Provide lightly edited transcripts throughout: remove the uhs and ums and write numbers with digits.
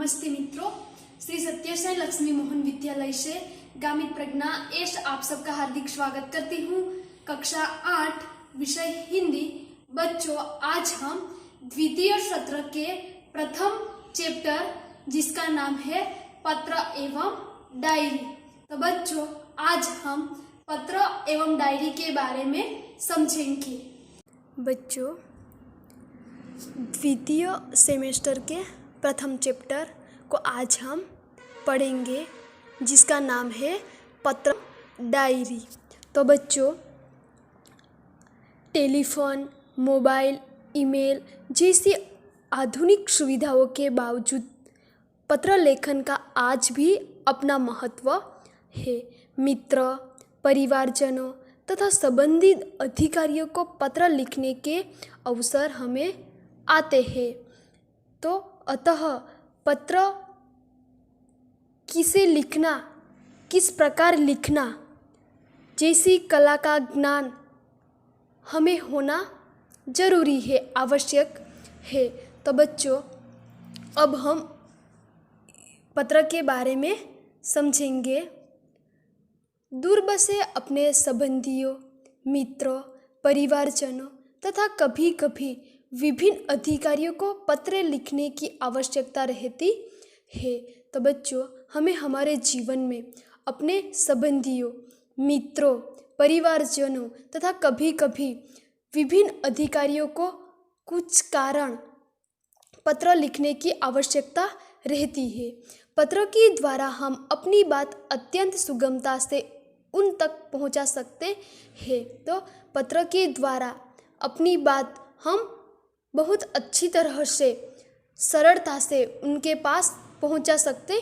नमस्ते मित्रों, श्री सत्यसाई लक्ष्मी मोहन विद्यालय से गामित प्रज्ञा एस आप सबका हार्दिक स्वागत करती हूँ। कक्षा 8 विषय हिंदी। बच्चों, आज हम द्वितीय सत्र के प्रथम चैप्टर जिसका नाम है पत्र एवं डायरी। तो बच्चों, आज हम पत्र एवं डायरी के बारे में समझेंगे। बच्चों, द्वितीय सेमेस्टर के प्रथम चैप्टर को आज हम पढ़ेंगे जिसका नाम है पत्र डायरी। तो बच्चों, टेलीफोन, मोबाइल, ईमेल जैसी आधुनिक सुविधाओं के बावजूद पत्र लेखन का आज भी अपना महत्व है। मित्र, परिवारजनों तथा संबंधित अधिकारियों को पत्र लिखने के अवसर हमें आते हैं। तो अतः पत्र किसे लिखना, किस प्रकार लिखना जैसी कला का ज्ञान हमें होना जरूरी है, आवश्यक है। तो बच्चों, अब हम पत्र के बारे में समझेंगे। दूर बसे अपने संबंधियों, मित्रों, परिवारजनों तथा कभी कभी विभिन्न अधिकारियों को पत्र लिखने की आवश्यकता रहती है। तो बच्चों, हमें हमारे जीवन में अपने संबंधियों, मित्रों, परिवारजनों तथा कभी कभी विभिन्न अधिकारियों को कुछ कारण पत्र लिखने की आवश्यकता रहती है। पत्र के द्वारा हम अपनी बात अत्यंत सुगमता से उन तक पहुंचा सकते हैं। तो पत्र के द्वारा अपनी बात हम बहुत अच्छी तरह से, सरलता से उनके पास पहुंचा सकते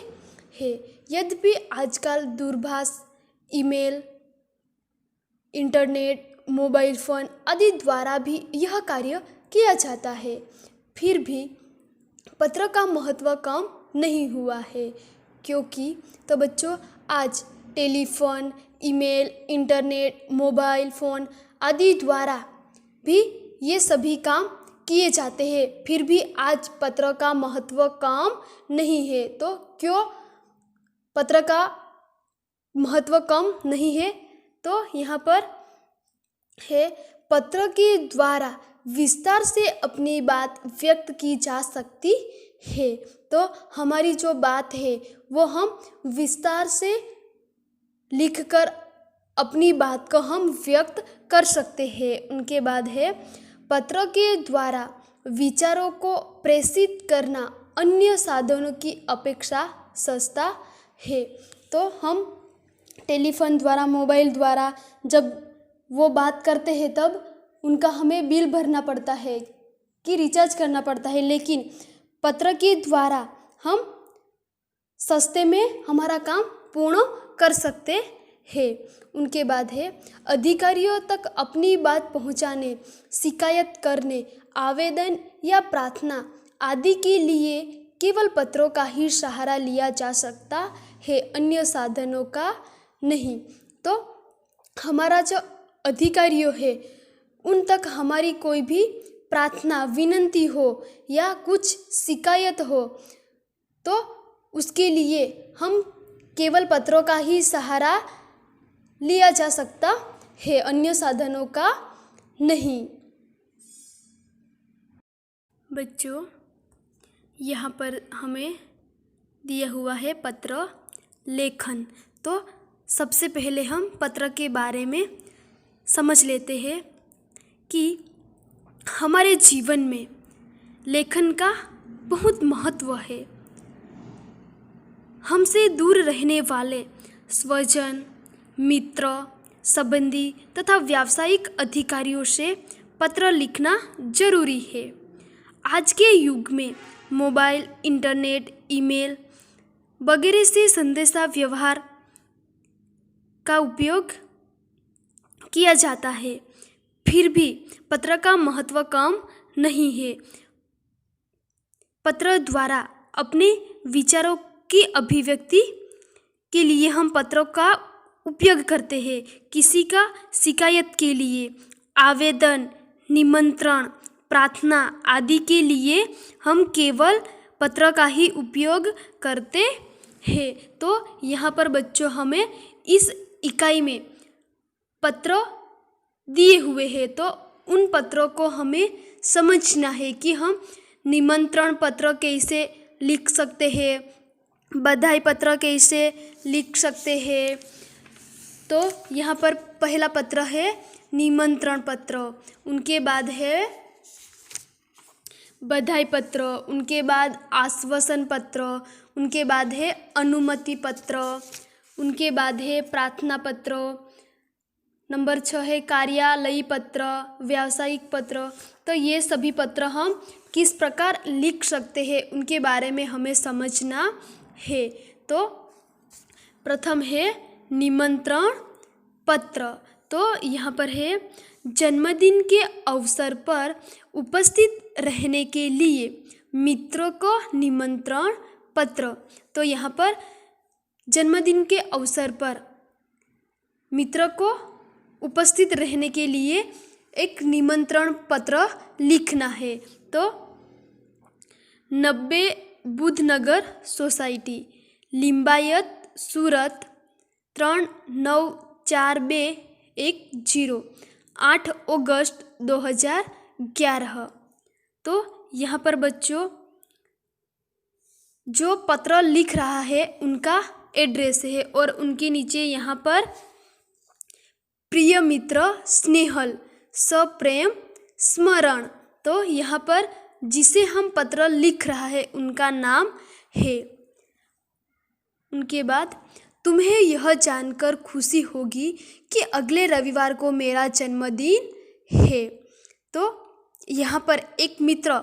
हैं। यद्यपि आजकल दूरभाष, ईमेल, इंटरनेट, मोबाइल फ़ोन आदि द्वारा भी यह कार्य किया जाता है, फिर भी पत्र का महत्व कम नहीं हुआ है। क्योंकि तो बच्चों, आज telephone, email, internet, mobile phone आदि द्वारा भी ये सभी काम किए जाते हैं, फिर भी आज पत्र का महत्व कम नहीं है। तो क्यों पत्र का महत्व कम नहीं है? तो यहाँ पर है, पत्र के द्वारा विस्तार से अपनी बात व्यक्त की जा सकती है। तो हमारी जो बात है वो हम विस्तार से लिखकर अपनी बात को हम व्यक्त कर सकते हैं। उनके बाद है, पत्र के द्वारा विचारों को प्रेषित करना अन्य साधनों की अपेक्षा सस्ता है। तो हम टेलीफोन द्वारा, मोबाइल द्वारा जब वो बात करते हैं तब उनका हमें बिल भरना पड़ता है कि रिचार्ज करना पड़ता है, लेकिन पत्र के द्वारा हम सस्ते में हमारा काम पूर्ण कर सकते है। उनके बाद है, अधिकारियों तक अपनी बात पहुंचाने, शिकायत करने, आवेदन या प्रार्थना आदि के लिए केवल पत्रों का ही सहारा लिया जा सकता है, अन्य साधनों का नहीं। तो हमारा जो अधिकारियों है उन तक हमारी कोई भी प्रार्थना, विनती हो या कुछ शिकायत हो तो उसके लिए हम केवल पत्रों का ही सहारा लिया जा सकता है, अन्य साधनों का नहीं। बच्चों, यहाँ पर हमें दिया हुआ है पत्र लेखन। तो सबसे पहले हम पत्र के बारे में समझ लेते हैं कि हमारे जीवन में लेखन का बहुत महत्व है। हमसे दूर रहने वाले स्वजन, मित्र, संबंधी तथा व्यावसायिक अधिकारियों से पत्र लिखना जरूरी है। आज के युग में मोबाइल, इंटरनेट, ईमेल वगैरह से संदेशा व्यवहार का उपयोग किया जाता है, फिर भी पत्र का महत्व कम नहीं है। पत्र द्वारा अपने विचारों की अभिव्यक्ति के लिए हम पत्रों का उपयोग करते हैं। किसी का शिकायत के लिए, आवेदन, निमंत्रण, प्रार्थना आदि के लिए हम केवल पत्र का ही उपयोग करते हैं। तो यहाँ पर बच्चों हमें इस इकाई में पत्र दिए हुए हैं, तो उन पत्रों को हमें समझना है कि हम निमंत्रण पत्र कैसे लिख सकते हैं, बधाई पत्र कैसे लिख सकते हैं। तो यहाँ पर पहला पत्र है निमंत्रण पत्र, उनके बाद है बधाई पत्र, उनके बाद आश्वासन पत्र, उनके बाद है अनुमति पत्र, उनके बाद है प्रार्थना पत्र। नंबर 6 है कार्यालयी पत्र, व्यावसायिक पत्र। तो ये सभी पत्र हम किस प्रकार लिख सकते हैं उनके बारे में हमें समझना है। तो प्रथम है निमंत्रण पत्र। तो यहाँ पर है जन्मदिन के अवसर पर उपस्थित रहने के लिए मित्रों को निमंत्रण पत्र। तो यहाँ पर जन्मदिन के अवसर पर मित्र को उपस्थित रहने के लिए एक निमंत्रण पत्र लिखना है। तो 90 बुधनगर सोसाइटी, लिंबायत, सूरत 394210, 8 अगस्त 2011। तो यहाँ पर बच्चों जो पत्र लिख रहा है उनका एड्रेस है और उनके नीचे यहाँ पर प्रिय मित्र स्नेहल, सप्रेम स्मरण। तो यहाँ पर जिसे हम पत्र लिख रहा है उनका नाम है। उनके बाद तुम्हें यह जानकर खुशी होगी कि अगले रविवार को मेरा जन्मदिन है। तो यहाँ पर एक मित्र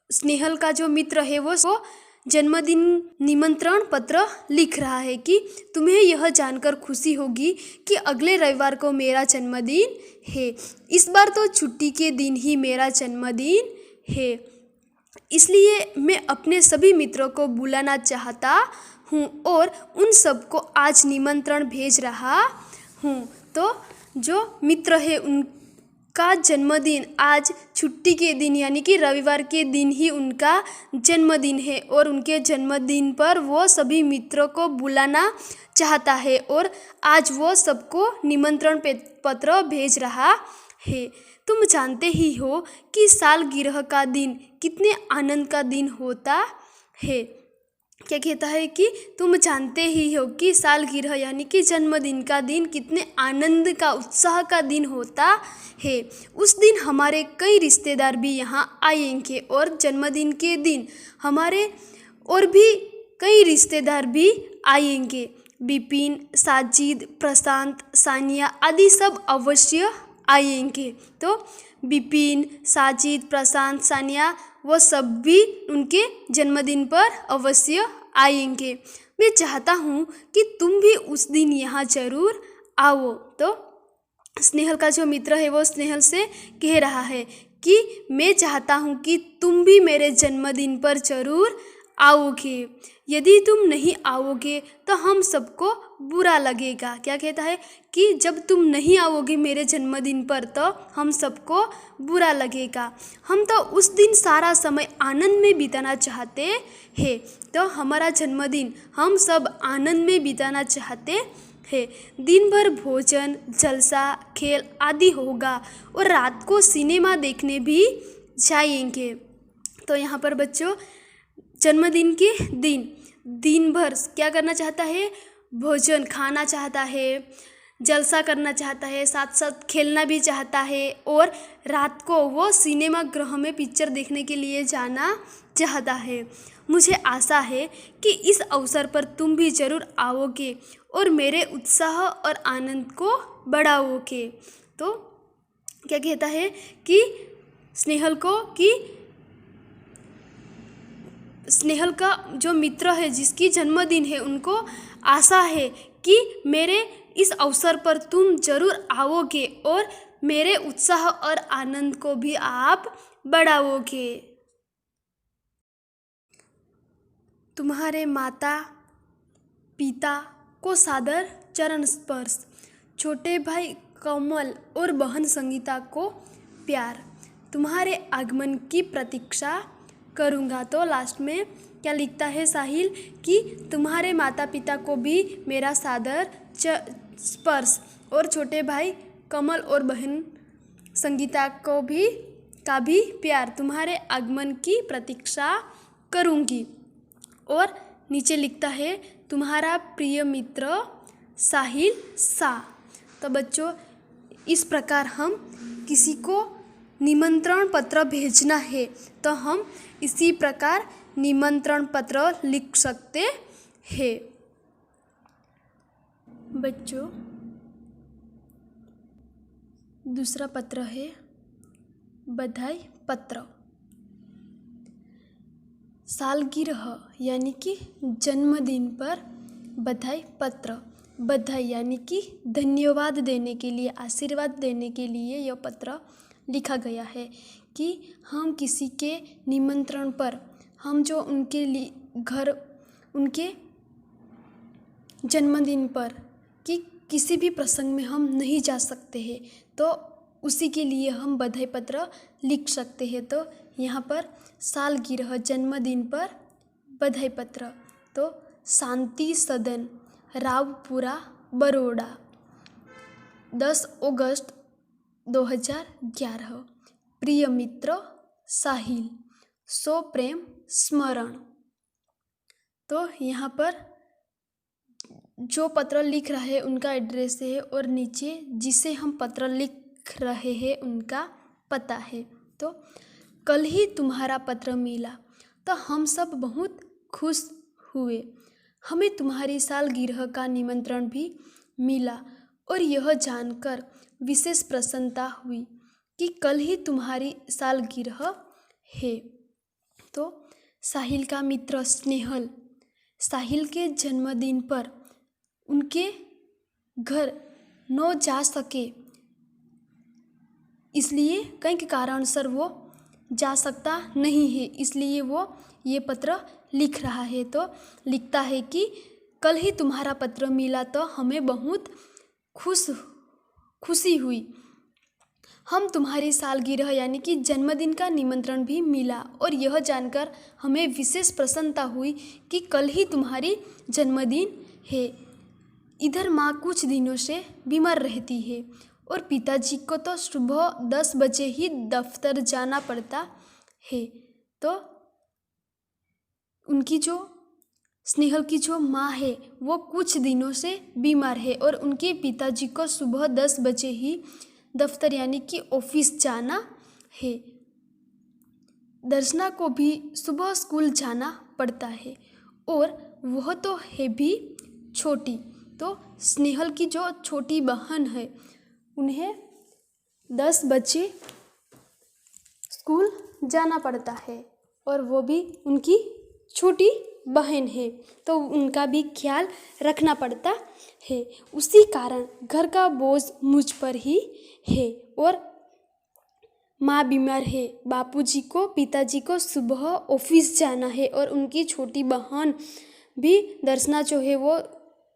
स्नेहल का जो मित्र है वो जन्मदिन निमंत्रण पत्र लिख रहा है कि तुम्हें यह जानकर खुशी होगी कि अगले रविवार को मेरा जन्मदिन है। इस बार तो छुट्टी के दिन ही मेरा जन्मदिन है, इसलिए मैं अपने सभी मित्रों को बुलाना चाहता हूँ और उन सबको आज निमंत्रण भेज रहा हूँ। तो जो मित्र है उनका जन्मदिन आज छुट्टी के दिन यानी कि रविवार के दिन ही उनका जन्मदिन है और उनके जन्मदिन पर वो सभी मित्रों को बुलाना चाहता है और आज वो सबको निमंत्रण पत्र भेज रहा है। तुम जानते ही हो कि सालगिरह का दिन कितने आनंद का दिन होता है। क्या कहता है कि तुम जानते ही हो कि सालगिरह यानी कि जन्मदिन का दिन कितने आनंद का उत्साह का दिन होता है। उस दिन हमारे कई रिश्तेदार भी यहाँ आएंगे और जन्मदिन के दिन हमारे और भी कई रिश्तेदार भी आएंगे। विपिन, साजिद, प्रशांत, सानिया आदि सब अवश्य आएंगे। तो विपिन, साजिद, प्रशांत, सानिया वो सब भी उनके जन्मदिन पर अवश्य आएंगे। मैं चाहता हूँ कि तुम भी उस दिन यहाँ जरूर आओ। तो स्नेहल का जो मित्र है वो स्नेहल से कह रहा है कि मैं चाहता हूँ कि तुम भी मेरे जन्मदिन पर जरूर आओगे। यदि तुम नहीं आओगे तो हम सबको बुरा लगेगा। क्या कहता है कि जब तुम नहीं आओगे मेरे जन्मदिन पर तो हम सबको बुरा लगेगा। हम तो उस दिन सारा समय आनंद में बिताना चाहते हैं। तो हमारा जन्मदिन हम सब आनंद में बिताना चाहते हैं। दिन भर भोजन, जलसा, खेल आदि होगा और रात को सिनेमा देखने भी जाएंगे। तो यहाँ पर बच्चों जन्मदिन के दिन भर क्या करना चाहता है? भोजन खाना चाहता है, जलसा करना चाहता है, साथ साथ खेलना भी चाहता है और रात को वो सिनेमा गृह में पिक्चर देखने के लिए जाना चाहता है। मुझे आशा है कि इस अवसर पर तुम भी ज़रूर आओगे और मेरे उत्साह और आनंद को बढ़ाओगे। तो क्या कहता है कि स्नेहल को कि स्नेहल का जो मित्र है जिसकी जन्मदिन है उनको आशा है कि मेरे इस अवसर पर तुम जरूर आओगे और मेरे उत्साह और आनंद को भी आप बढ़ाओगे। तुम्हारे माता पिता को सादर चरण स्पर्श। छोटे भाई कमल और बहन संगीता को प्यार। तुम्हारे आगमन की प्रतीक्षा करूँगा। तो लास्ट में क्या लिखता है साहिल कि तुम्हारे माता पिता को भी मेरा सादर स्पर्श, और छोटे भाई कमल और बहन संगीता को भी प्यार, तुम्हारे आगमन की प्रतीक्षा करूँगी। और नीचे लिखता है तुम्हारा प्रिय मित्र साहिल सा। तो बच्चों, इस प्रकार हम किसी को निमंत्रण पत्र भेजना है तो हम इसी प्रकार निमंत्रण पत्र लिख सकते हैं। बच्चों, दूसरा पत्र है बधाई पत्र। सालगिरह यानी कि जन्मदिन पर बधाई पत्र। बधाई यानी कि धन्यवाद देने के लिए, आशीर्वाद देने के लिए यह पत्र लिखा गया है कि हम किसी के निमंत्रण पर, हम जो उनके लिए घर, उनके जन्मदिन पर कि किसी भी प्रसंग में हम नहीं जा सकते हैं तो उसी के लिए हम बधाई पत्र लिख सकते हैं। तो यहाँ पर सालगिरह जन्मदिन पर बधाई पत्र। तो शांति सदन, रावपुरा, बड़ौदा, 10 अगस्त 2011। प्रिय मित्र साहिल, सो प्रेम स्मरण। तो यहाँ पर जो पत्र लिख रहा है उनका एड्रेस है और नीचे जिसे हम पत्र लिख रहे हैं उनका पता है। तो कल ही तुम्हारा पत्र मिला तो हम सब बहुत खुश हुए। हमें तुम्हारी सालगिरह का निमंत्रण भी मिला और यह जानकर विशेष प्रसन्नता हुई कि कल ही तुम्हारी सालगिरह है। तो साहिल का मित्र स्नेहल साहिल के जन्मदिन पर उनके घर न जा सके, इसलिए कई कारणसर वो जा सकता नहीं है, इसलिए वो ये पत्र लिख रहा है। तो लिखता है कि कल ही तुम्हारा पत्र मिला तो हमें बहुत खुशी हुई। हम तुम्हारी सालगिरह यानी कि जन्मदिन का निमंत्रण भी मिला और यह जानकर हमें विशेष प्रसन्नता हुई कि कल ही तुम्हारी जन्मदिन है। इधर माँ कुछ दिनों से बीमार रहती है और पिताजी को तो सुबह 10 बजे ही दफ्तर जाना पड़ता है। तो उनकी जो स्नेहल की जो माँ है वो कुछ दिनों से बीमार है और उनके पिताजी को सुबह 10 बजे ही दफ्तर यानी कि ऑफिस जाना है। दर्शना को भी सुबह स्कूल जाना पड़ता है और वह तो है भी छोटी। तो स्नेहल की जो छोटी बहन है उन्हें 10 बजे स्कूल जाना पड़ता है और वो भी उनकी छोटी बहन है तो उनका भी ख्याल रखना पड़ता है। उसी कारण घर का बोझ मुझ पर ही है और माँ बीमार है, बापूजी को पिताजी को सुबह ऑफिस जाना है और उनकी छोटी बहन भी दर्शना जो है वो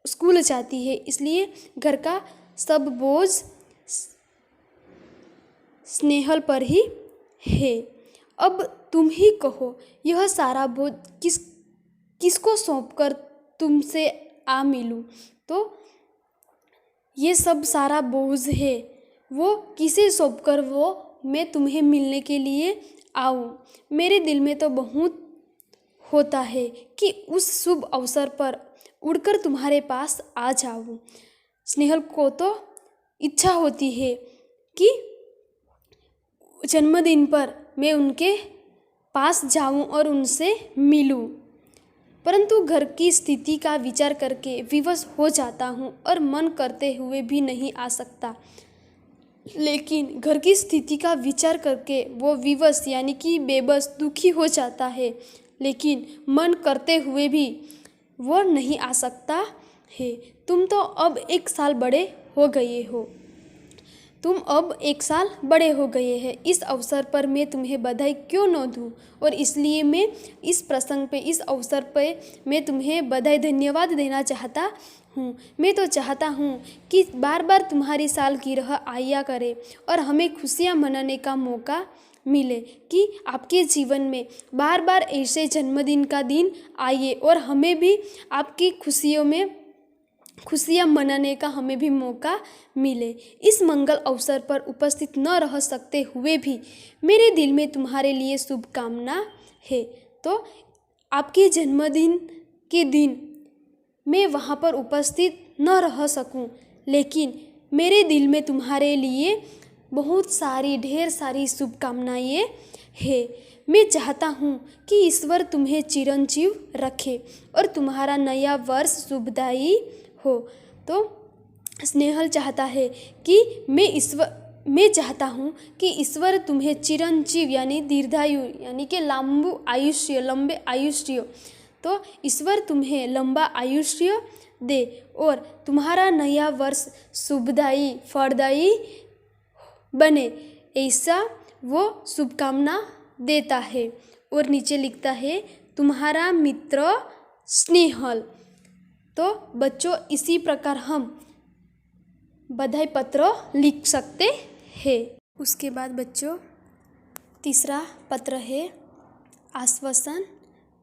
स्कूल जाती है, इसलिए घर का सब बोझ स्नेहल पर ही है। अब तुम ही कहो यह सारा बोझ किसको सौंपकर तुमसे आ मिलूं। तो ये सब सारा बोझ है वो किसे सौंपकर वो मैं तुम्हें मिलने के लिए आऊं। मेरे दिल में तो बहुत होता है कि उस शुभ अवसर पर उड़कर तुम्हारे पास आ जाऊं। स्नेहल को तो इच्छा होती है कि जन्मदिन पर मैं उनके पास जाऊं और उनसे मिलूं, परंतु घर की स्थिति का विचार करके विवश हो जाता हूं और मन करते हुए भी नहीं आ सकता। लेकिन घर की स्थिति का विचार करके वो विवश यानी कि बेबस दुखी हो जाता है, लेकिन मन करते हुए भी वो नहीं आ सकता है। तुम तो अब 1 साल बड़े हो गए हो। हैं। इस अवसर पर मैं तुम्हें बधाई क्यों न दूँ, और इसलिए मैं इस प्रसंग पे, इस अवसर पे मैं तुम्हें बधाई धन्यवाद देना चाहता हूँ। मैं तो चाहता हूँ कि बार बार तुम्हारी सालगिरह आया करे और हमें खुशियाँ मनाने का मौका मिले, कि आपके जीवन में बार बार ऐसे जन्मदिन का दिन आए और हमें भी आपकी खुशियाँ मनाने का हमें भी मौका मिले। इस मंगल अवसर पर उपस्थित न रह सकते हुए भी मेरे दिल में तुम्हारे लिए शुभकामना है। तो आपके जन्मदिन के दिन मैं वहाँ पर उपस्थित न रह सकूं, लेकिन मेरे दिल में तुम्हारे लिए बहुत सारी ढेर सारी शुभकामनाएँ है। मैं चाहता हूँ कि ईश्वर तुम्हें चिरंजीव रखे और तुम्हारा नया वर्ष शुभदायी हो। तो स्नेहल चाहता है कि मैं चाहता हूँ कि ईश्वर तुम्हें चिरंजीव यानी दीर्घायु यानी कि लंबे आयुष्य, तो ईश्वर तुम्हें लंबा आयुष्य दे और तुम्हारा नया वर्ष शुभदायी फलदायी बने, ऐसा वो शुभकामना देता है। और नीचे लिखता है तुम्हारा मित्र स्नेहल। तो बच्चों इसी प्रकार हम बधाई पत्र लिख सकते हैं। उसके बाद बच्चों तीसरा पत्र है आश्वासन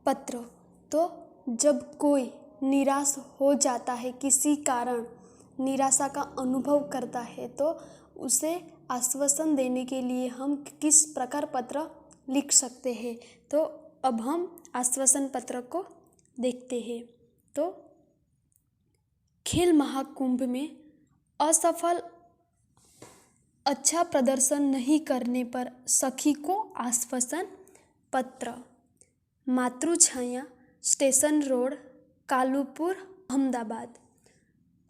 पत्र। तो जब कोई निराश हो जाता है, किसी कारण निराशा का अनुभव करता है, तो उसे आश्वासन देने के लिए हम किस प्रकार पत्र लिख सकते हैं। तो अब हम आश्वासन पत्र को देखते हैं। तो खेल महाकुंभ में असफल अच्छा प्रदर्शन नहीं करने पर सखी को आश्वासन पत्र। मातृछाया, स्टेशन रोड, कालूपुर, अहमदाबाद,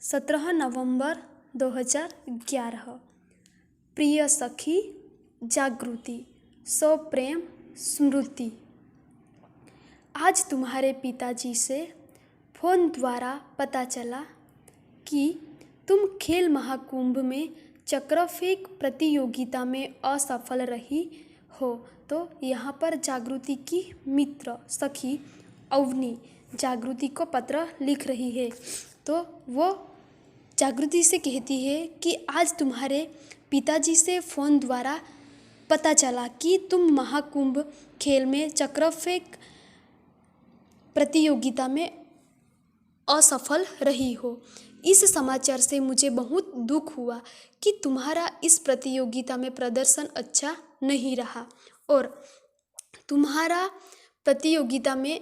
17 नवंबर 2011। प्रिय सखी जागृति, सप्रेम स्मृति। आज तुम्हारे पिताजी से फ़ोन द्वारा पता चला कि तुम खेल महाकुंभ में चक्र फेंक प्रतियोगिता में असफल रही हो। तो यहाँ पर जागृति की मित्र सखी अवनी जागृति को पत्र लिख रही है। तो वो जागृति से कहती है कि आज तुम्हारे पिताजी से फ़ोन द्वारा पता चला कि तुम महाकुंभ खेल में चक्र फेंक प्रतियोगिता में असफल रही हो। इस समाचार से मुझे बहुत दुख हुआ कि तुम्हारा इस प्रतियोगिता में प्रदर्शन अच्छा नहीं रहा और तुम्हारा प्रतियोगिता में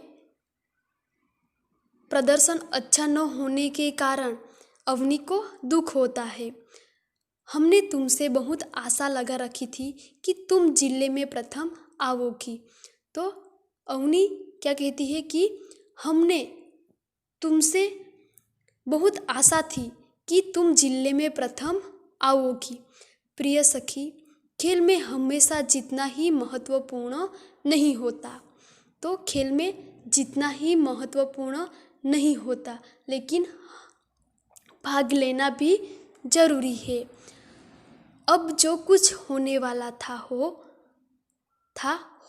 प्रदर्शन अच्छा न होने के कारण अवनी को दुख होता है। हमने तुमसे बहुत आशा लगा रखी थी कि तुम जिले में प्रथम आओगी। तो अवनी क्या कहती है कि हमने तुमसे बहुत आशा थी कि तुम जिले में प्रथम आओगी। प्रिय सखी, खेल में हमेशा जीतना ही महत्वपूर्ण नहीं होता। तो खेल में जीतना ही महत्वपूर्ण नहीं होता, लेकिन भाग लेना भी जरूरी है। अब जो कुछ होने वाला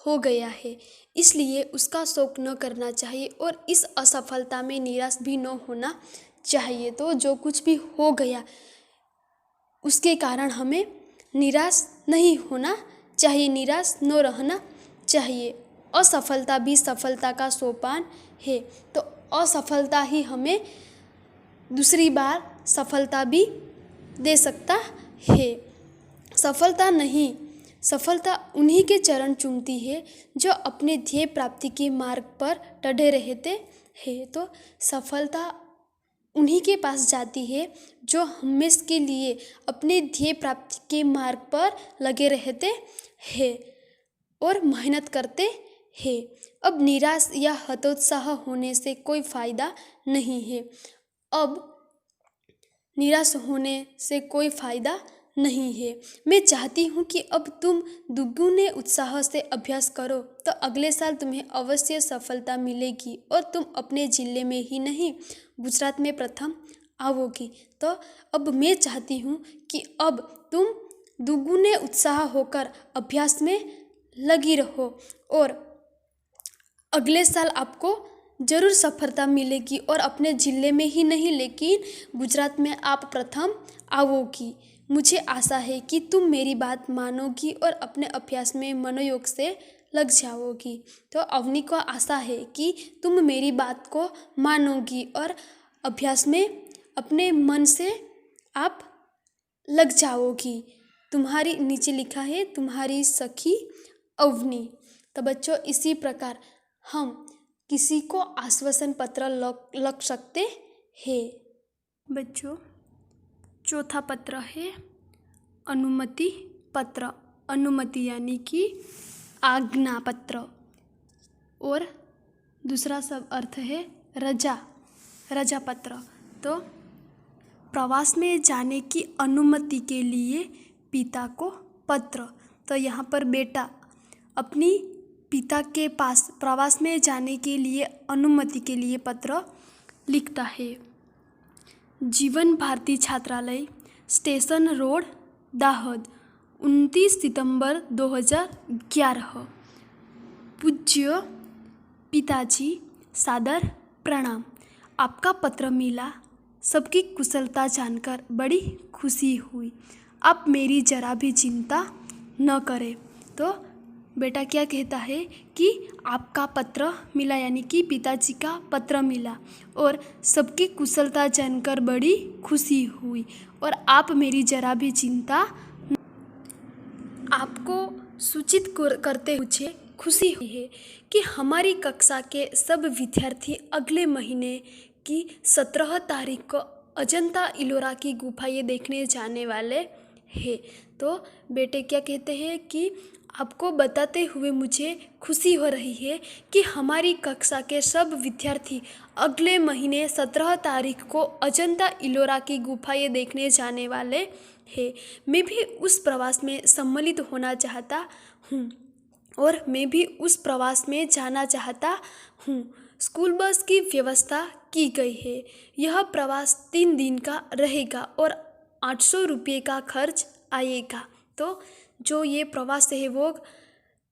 हो गया है, इसलिए उसका शोक न करना चाहिए और इस असफलता में निराश भी न होना चाहिए। तो जो कुछ भी हो गया उसके कारण हमें निराश नहीं होना चाहिए, निराश न रहना चाहिए। असफलता भी सफलता का सोपान है। तो असफलता ही हमें दूसरी बार सफलता भी दे सकता है। सफलता उन्हीं के चरण चूमती है जो अपने ध्येय प्राप्ति के मार्ग पर डटे रहते हैं। तो सफलता उन्हीं के पास जाती है जो हमेशा के लिए अपने ध्येय प्राप्ति के मार्ग पर लगे रहते हैं और मेहनत करते हैं। अब निराश या हतोत्साह होने से कोई फायदा नहीं है। अब निराश होने से कोई फायदा नहीं है। मैं चाहती हूँ कि अब तुम दुगुने उत्साह से अभ्यास करो, तो अगले साल तुम्हें अवश्य सफलता मिलेगी और तुम अपने जिले में ही नहीं गुजरात में प्रथम आओगी। तो अब मैं चाहती हूँ कि अब तुम दुगुने उत्साह होकर अभ्यास में लगी रहो और अगले साल आपको ज़रूर सफलता मिलेगी और अपने ज़िले में ही नहीं लेकिन गुजरात में आप प्रथम आओगी। मुझे आशा है कि तुम मेरी बात मानोगी और अपने अभ्यास में मनोयोग से लग जाओगी। तो अवनी को आशा है कि तुम मेरी बात को मानोगी और अभ्यास में अपने मन से आप लग जाओगी। तुम्हारी नीचे लिखा है तुम्हारी सखी अवनी। तो बच्चों इसी प्रकार हम किसी को आश्वासन पत्र लग सकते हैं। बच्चों चौथा पत्र है अनुमति पत्र। अनुमति यानी कि आज्ञा पत्र। और दूसरा सब अर्थ है रजा पत्र। तो प्रवास में जाने की अनुमति के लिए पिता को पत्र। तो यहाँ पर बेटा अपनी पिता के पास प्रवास में जाने के लिए अनुमति के लिए पत्र लिखता है। जीवन भारती छात्रालय, स्टेशन रोड, दाहोद, 29 सितंबर 2011। पूज्य पिताजी, सादर प्रणाम। आपका पत्र मिला, सबकी कुशलता जानकर बड़ी खुशी हुई। आप मेरी जरा भी चिंता न करें। तो बेटा क्या कहता है कि आपका पत्र मिला, यानी कि पिताजी का पत्र मिला और सबकी कुशलता जानकर बड़ी खुशी हुई और आप मेरी जरा भी चिंता। आपको सूचित करते मुझे खुशी हुई है कि हमारी कक्षा के सब विद्यार्थी अगले महीने की 17 तारीख को अजंता इलोरा की गुफाएं देखने जाने वाले हैं। तो बेटे क्या कहते हैं कि आपको बताते हुए मुझे खुशी हो रही है कि हमारी कक्षा के सब विद्यार्थी अगले महीने 17 तारीख को अजंता इलोरा की गुफाएं देखने जाने वाले हैं। मैं भी उस प्रवास में सम्मिलित होना चाहता हूँ और मैं भी उस प्रवास में जाना चाहता हूँ। स्कूल बस की व्यवस्था की गई है। यह प्रवास 3 दिन का रहेगा और 800 रुपये का खर्च आएगा। तो जो ये प्रवास है वो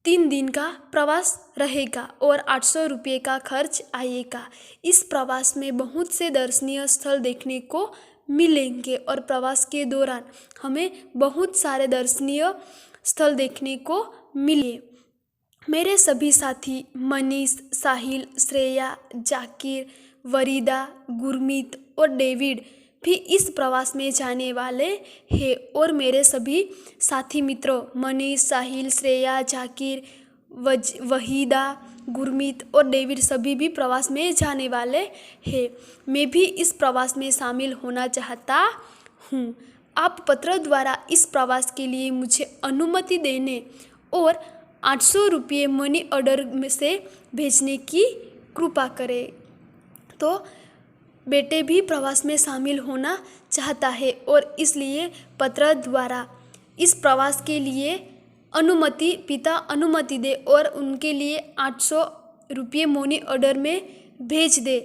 3 दिन का प्रवास रहेगा और 800 रुपये का खर्च आएगा। इस प्रवास में बहुत से दर्शनीय स्थल देखने को मिलेंगे और प्रवास के दौरान हमें बहुत सारे दर्शनीय स्थल देखने को मिले। मेरे सभी साथी मनीष, साहिल, श्रेया, जाकिर, वरीदा, गुरमीत और डेविड भी इस प्रवास में जाने वाले हैं और मेरे सभी साथी मित्रों मनीष, साहिल, श्रेया, जाकिर, वहीदा, गुरमीत और डेविड सभी भी प्रवास में जाने वाले हैं। मैं भी इस प्रवास में शामिल होना चाहता हूँ। आप पत्र द्वारा इस प्रवास के लिए मुझे अनुमति देने और 800 रुपये मनी ऑर्डर में से भेजने की कृपा करें। तो बेटे भी प्रवास में शामिल होना चाहता है और इसलिए पत्र द्वारा इस प्रवास के लिए पिता अनुमति दे और उनके लिए 800 रुपये मनी ऑर्डर में भेज दे।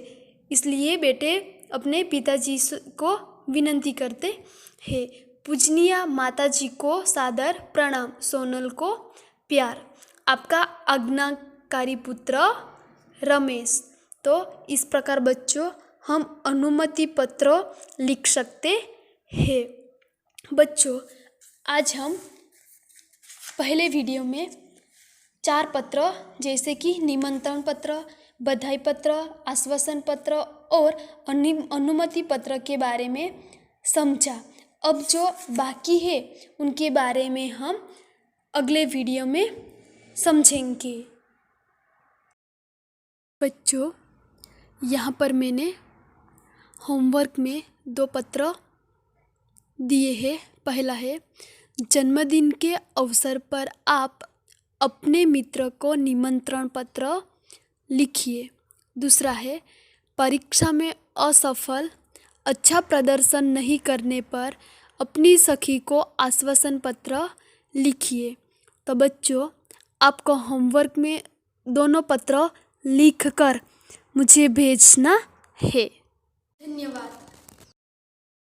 इसलिए बेटे अपने पिताजी को विनती करते हैं। पूजनीय माताजी को सादर प्रणाम, सोनल को प्यार। आपका आज्ञाकारी पुत्र रमेश। तो इस प्रकार बच्चों हम अनुमति पत्र लिख सकते हैं। बच्चों आज हम पहले वीडियो में 4 पत्र जैसे कि निमंत्रण पत्र, बधाई पत्र, आश्वासन पत्र और अनुमति पत्र के बारे में समझा। अब जो बाकी है उनके बारे में हम अगले वीडियो में समझेंगे। बच्चों यहाँ पर मैंने होमवर्क में 2 पत्र दिए हैं। पहला है जन्मदिन के अवसर पर आप अपने मित्र को निमंत्रण पत्र लिखिए। दूसरा है परीक्षा में असफल अच्छा प्रदर्शन नहीं करने पर अपनी सखी को आश्वासन पत्र लिखिए। तो बच्चों आपको होमवर्क में दोनों पत्र लिखकर मुझे भेजना है। धन्यवाद।